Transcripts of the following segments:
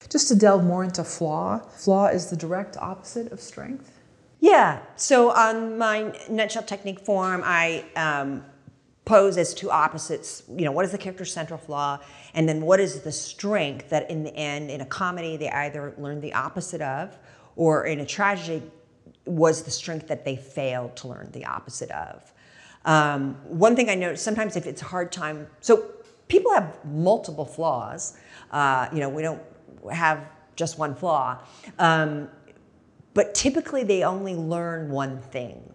Just to delve more into flaw, flaw is the direct opposite of strength? Yeah, so on my nutshell technique form, I pose as two opposites. What is the character's central flaw? And then what is the strength that in the end, in a comedy, they either learn the opposite of, or in a tragedy, was the strength that they failed to learn the opposite of. One thing I noticed, sometimes if it's a hard time, so people have multiple flaws. We don't have just one flaw. But typically they only learn one thing.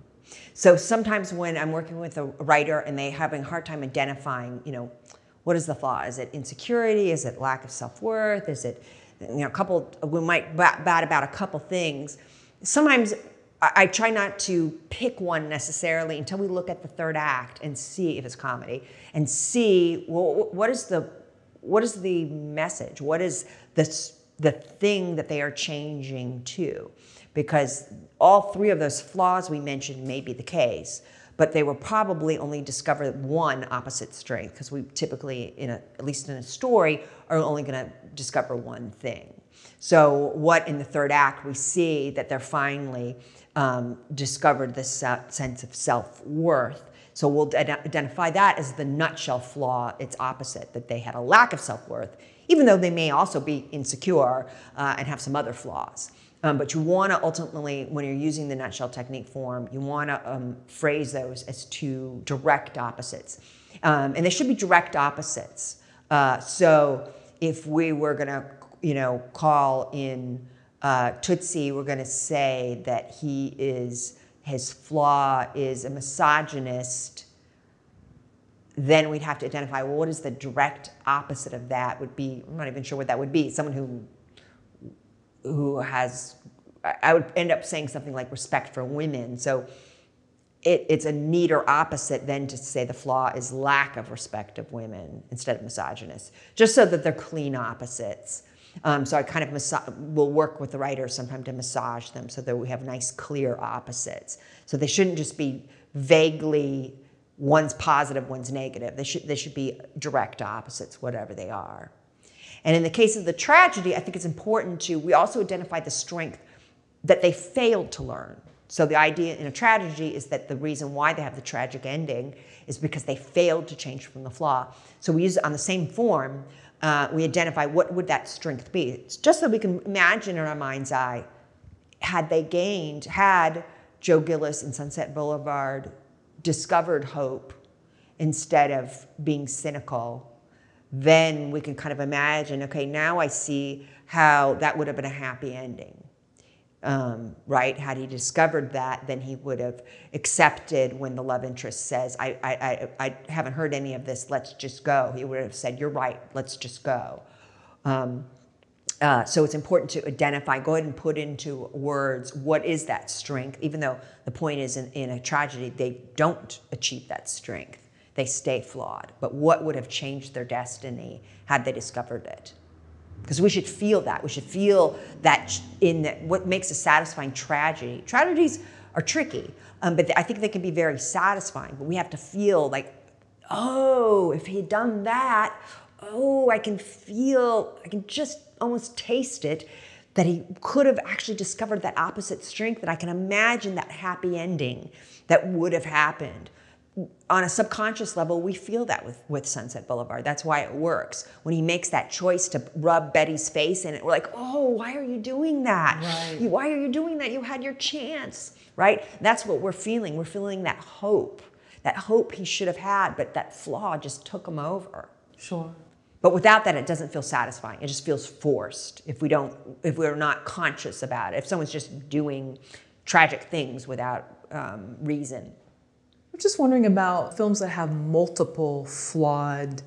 So sometimes when I'm working with a writer and they're having a hard time identifying, what is the flaw? Is it insecurity? Is it lack of self-worth? Is it, we might bat about a couple things. Sometimes I try not to pick one necessarily until we look at the third act and see if it's comedy and see, well, what is the message? What is the thing that they are changing to? Because all three of those flaws we mentioned may be the case, but they will probably only discover one opposite strength, because we typically, at least in a story, are only going to discover one thing. So what in the third act we see that they're finally discovered this sense of self-worth. So we'll identify that as the nutshell flaw, its opposite, that they had a lack of self-worth, even though they may also be insecure and have some other flaws. But you want to ultimately, when you're using the nutshell technique form, you want to phrase those as two direct opposites. And they should be direct opposites. So if we were going to, call in Tootsie, we're going to say that his flaw is a misogynist, then we'd have to identify, well, what is the direct opposite of that would be? I'm not even sure what that would be. Someone who has, I would end up saying something like respect for women. So it's a neater opposite than to say the flaw is lack of respect of women instead of misogynist, just so that they're clean opposites. So I kind of will work with the writers sometimes to massage them so that we have nice, clear opposites. So they shouldn't just be vaguely, one's positive, one's negative. They should be direct opposites, whatever they are. And in the case of the tragedy, I think it's important we also identify the strength that they failed to learn. So the idea in a tragedy is that the reason why they have the tragic ending is because they failed to change from the flaw. So we use it on the same form. We identify what would that strength be. It's just so we can imagine in our mind's eye, had Joe Gillis in Sunset Boulevard discovered hope instead of being cynical, then we can kind of imagine, okay, now I see how that would have been a happy ending, right? Had he discovered that, then he would have accepted when the love interest says, I haven't heard any of this, let's just go. He would have said, you're right, let's just go. So it's important to identify, go ahead and put into words, what is that strength? Even though the point is in a tragedy, they don't achieve that strength. They stay flawed. But what would have changed their destiny had they discovered it? Because we should feel that. We should feel that what makes a satisfying tragedy. Tragedies are tricky, but I think they can be very satisfying. But we have to feel like, oh, if he'd done that, oh, I can just almost taste it, that he could have actually discovered that opposite strength, that I can imagine that happy ending that would have happened. On a subconscious level, we feel that with Sunset Boulevard. That's why it works. When he makes that choice to rub Betty's face in it, we're like, oh, why are you doing that? Right. Why are you doing that? You had your chance, right? That's what we're feeling. We're feeling that hope he should have had, but that flaw just took him over. Sure. But without that, it doesn't feel satisfying. It just feels forced if we're not conscious about it. If someone's just doing tragic things without reason. I'm just wondering about films that have multiple flawed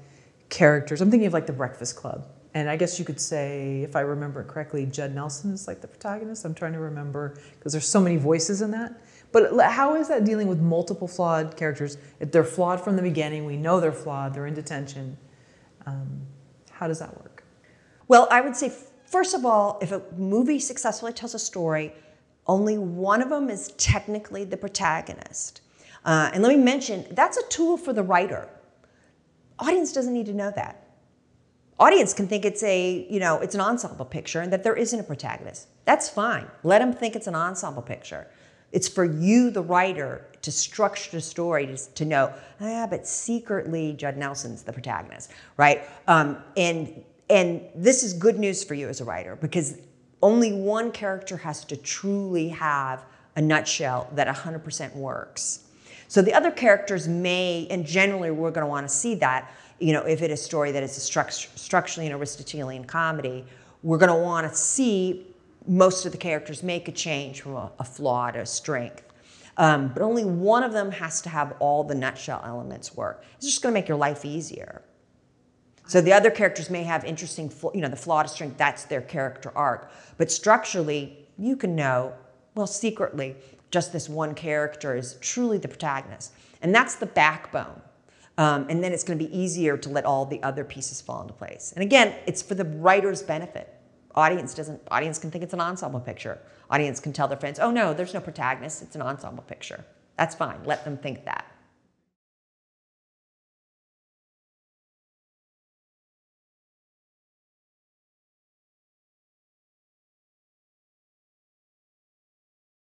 characters. I'm thinking of like The Breakfast Club. And I guess you could say, if I remember it correctly, Judd Nelson is like the protagonist. I'm trying to remember because there's so many voices in that. But how is that dealing with multiple flawed characters? If they're flawed from the beginning, we know they're flawed, they're in detention. How does that work? Well, I would say, first of all, if a movie successfully tells a story, only one of them is technically the protagonist. And let me mention, that's a tool for the writer. Audience doesn't need to know that. Audience can think it's it's an ensemble picture and that there isn't a protagonist. That's fine. Let them think it's an ensemble picture. It's for you, the writer, to structure the story to know, but secretly Judd Nelson's the protagonist, right? And this is good news for you as a writer, because only one character has to truly have a nutshell that 100% works. So the other characters may, and generally we're going to want to see that, if it is a story that is structurally an Aristotelian comedy, we're going to want to see most of the characters make a change from a flaw to a strength. But only one of them has to have all the nutshell elements work. It's just going to make your life easier. So the other characters may have interesting, the flaw to strength, that's their character arc. But structurally, you can know, well, secretly, just this one character is truly the protagonist. And that's the backbone. And then it's going to be easier to let all the other pieces fall into place. And again, it's for the writer's benefit. Audience can think it's an ensemble picture. Audience can tell their friends, oh no, there's no protagonist, it's an ensemble picture. That's fine, let them think that.